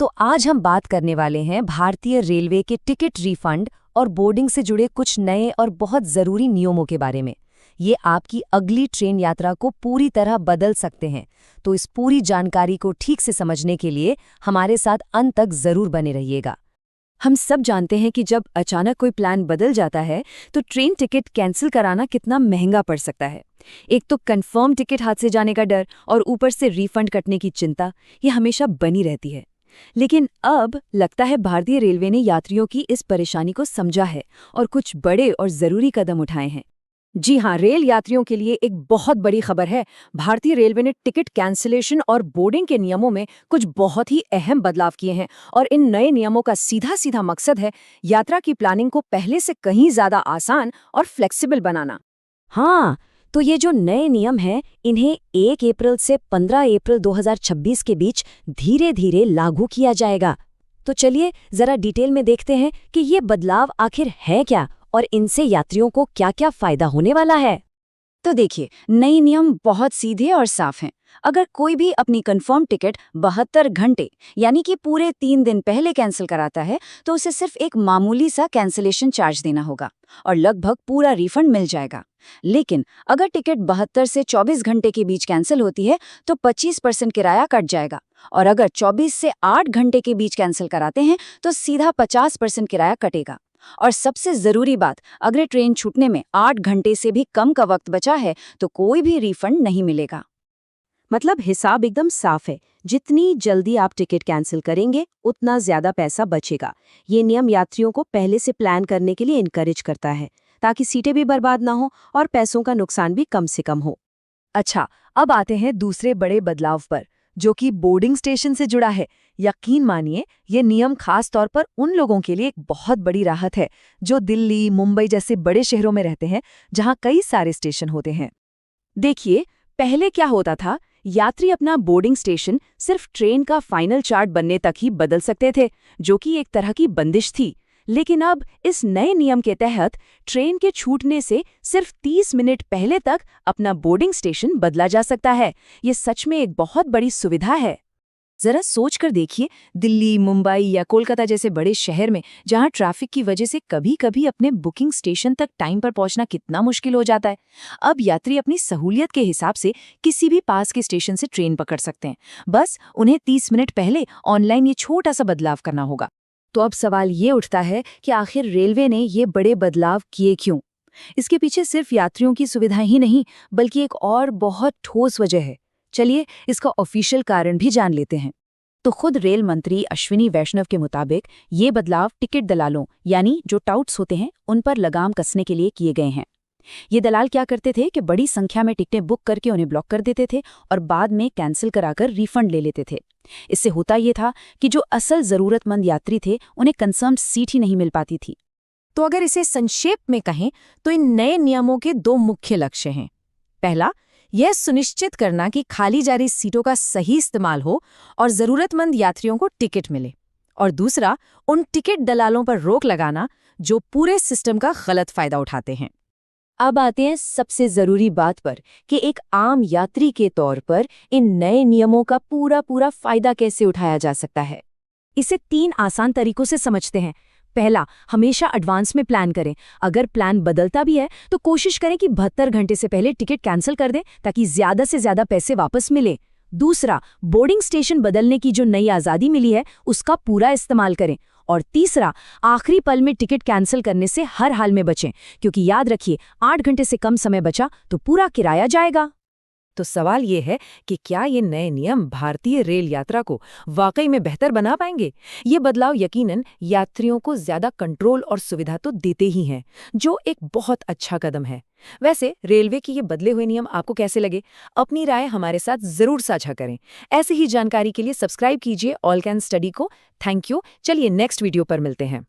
तो आज हम बात करने वाले हैं भारतीय रेलवे के टिकट रिफंड और बोर्डिंग से जुड़े कुछ नए और बहुत ज़रूरी नियमों के बारे में। ये आपकी अगली ट्रेन यात्रा को पूरी तरह बदल सकते हैं, तो इस पूरी जानकारी को ठीक से समझने के लिए हमारे साथ अंत तक ज़रूर बने रहिएगा। हम सब जानते हैं कि जब अचानक कोई प्लान बदल जाता है तो ट्रेन टिकट कैंसिल कराना कितना महंगा पड़ सकता है। एक तो कंफर्म टिकट हाथ से जाने का डर और ऊपर से रिफंड कटने की चिंता, ये हमेशा बनी रहती है। लेकिन अब लगता है भारतीय रेलवे ने यात्रियों की इस परेशानी को समझा है और कुछ बड़े और ज़रूरी कदम उठाए हैं। जी हाँ, रेल यात्रियों के लिए एक बहुत बड़ी खबर है। भारतीय रेलवे ने टिकट कैंसिलेशन और बोर्डिंग के नियमों में कुछ बहुत ही अहम बदलाव किए हैं और इन नए नियमों का सीधा सीधा मकसद है यात्रा की प्लानिंग को पहले से कहीं ज़्यादा आसान और फ्लेक्सिबल बनाना। हाँ, तो ये जो नए नियम हैं, इन्हें 1 अप्रैल से 15 अप्रैल 2026 के बीच धीरे धीरे लागू किया जाएगा। तो चलिए ज़रा डिटेल में देखते हैं कि ये बदलाव आखिर है क्या और इनसे यात्रियों को क्या-क्या फायदा होने वाला है। तो देखिए, नए नियम बहुत सीधे और साफ हैं। अगर कोई भी अपनी कंफर्म टिकट 72 घंटे यानी कि पूरे 3 दिन पहले कैंसिल कराता है तो उसे सिर्फ एक मामूली सा कैंसिलेशन चार्ज देना होगा और लगभग पूरा रिफंड मिल जाएगा। लेकिन अगर टिकट 72 से 24 घंटे के बीच कैंसिल होती है तो 25% किराया कट जाएगा और अगर 24 से 8 घंटे के बीच कैंसिल कराते हैं तो सीधा 50% किराया कटेगा। और सबसे जरूरी बात, अगर ट्रेन छूटने में 8 घंटे से भी कम का वक्त बचा है तो कोई भी रिफंड नहीं मिलेगा। मतलब हिसाब एकदम साफ है। जितनी जल्दी आप टिकट कैंसिल करेंगे उतना ज्यादा पैसा बचेगा। ये नियम यात्रियों को पहले से प्लान करने के लिए इनकरेज करता है ताकि सीटें भी बर्बाद ना हो और पैसों का नुकसान भी कम से कम हो। अच्छा, अब आते हैं दूसरे बड़े बदलाव पर, जो कि बोर्डिंग स्टेशन से जुड़ा है। यकीन मानिए, ये नियम खास तौर पर उन लोगों के लिए एक बहुत बड़ी राहत है जो दिल्ली, मुंबई जैसे बड़े शहरों में रहते हैं जहां कई सारे स्टेशन होते हैं। देखिए, पहले क्या होता था, यात्री अपना बोर्डिंग स्टेशन सिर्फ ट्रेन का फाइनल चार्ट बनने तक ही बदल सकते थे, जो कि एक तरह की बंदिश थी। लेकिन अब इस नए नियम के तहत ट्रेन के छूटने से सिर्फ 30 मिनट पहले तक अपना बोर्डिंग स्टेशन बदला जा सकता है। ये सच में एक बहुत बड़ी सुविधा है। जरा सोच कर देखिए, दिल्ली, मुंबई या कोलकाता जैसे बड़े शहर में जहां ट्रैफिक की वजह से कभी-कभी अपने बुकिंग स्टेशन तक टाइम पर पहुंचना कितना मुश्किल हो जाता है। अब यात्री अपनी सहूलियत के हिसाब से किसी भी पास के स्टेशन से ट्रेन पकड़ सकते हैं। बस उन्हें 30 मिनट पहले ऑनलाइन ये छोटा सा बदलाव करना होगा। तो अब सवाल ये उठता है कि आखिर रेलवे ने ये बड़े बदलाव किए क्यों? इसके पीछे सिर्फ यात्रियों की सुविधा ही नहीं, बल्कि एक और बहुत ठोस वजह है। चलिए इसका ऑफिशियल कारण भी जान लेते हैं। तो खुद रेल मंत्री अश्विनी वैष्णव के मुताबिक ये बदलाव टिकट दलालों यानी जो टाउट्स होते हैं उन पर लगाम कसने के लिए किए गए हैं। ये दलाल क्या करते थे कि बड़ी संख्या में टिकटें बुक करके उन्हें ब्लॉक कर देते थे और बाद में कैंसिल कराकर रिफंड ले लेते थे। इससे होता ये था कि जो असल जरूरतमंद यात्री थे उन्हें कंफर्म सीट ही नहीं मिल पाती थी। तो अगर इसे संक्षेप में कहें तो इन नए नियमों के 2 मुख्य लक्ष्य हैं। पहला, यह सुनिश्चित करना कि खाली जा रही सीटों का सही इस्तेमाल हो और जरूरतमंद यात्रियों को टिकट मिले, और दूसरा, उन टिकट दलालों पर रोक लगाना जो पूरे सिस्टम का गलत फायदा उठाते हैं। अब आते हैं सबसे जरूरी बात पर कि एक आम यात्री के तौर पर इन नए नियमों का पूरा फायदा कैसे उठाया जा सकता है। इसे 3 आसान तरीकों से समझते हैं। पहला, हमेशा एडवांस में प्लान करें। अगर प्लान बदलता भी है तो कोशिश करें कि 72 घंटे से पहले टिकट कैंसिल कर दें ताकि ज्यादा से ज्यादा पैसे वापस मिले। दूसरा, बोर्डिंग स्टेशन बदलने की जो नई आज़ादी मिली है उसका पूरा इस्तेमाल करें। और तीसरा, आखिरी पल में टिकट कैंसिल करने से हर हाल में बचें, क्योंकि याद रखिए 8 घंटे से कम समय बचा तो पूरा किराया जाएगा। तो सवाल ये है कि क्या ये नए नियम भारतीय रेल यात्रा को वाकई में बेहतर बना पाएंगे? ये बदलाव यकीनन यात्रियों को ज्यादा कंट्रोल और सुविधा तो देते ही हैं, जो एक बहुत अच्छा कदम है। वैसे रेलवे की ये बदले हुए नियम आपको कैसे लगे? अपनी राय हमारे साथ जरूर साझा करें। ऐसी ही जानकारी के लिए सब्सक्राइब कीजिए ऑल कैन स्टडी को। Thank you. चलिए नेक्स्ट वीडियो पर मिलते हैं।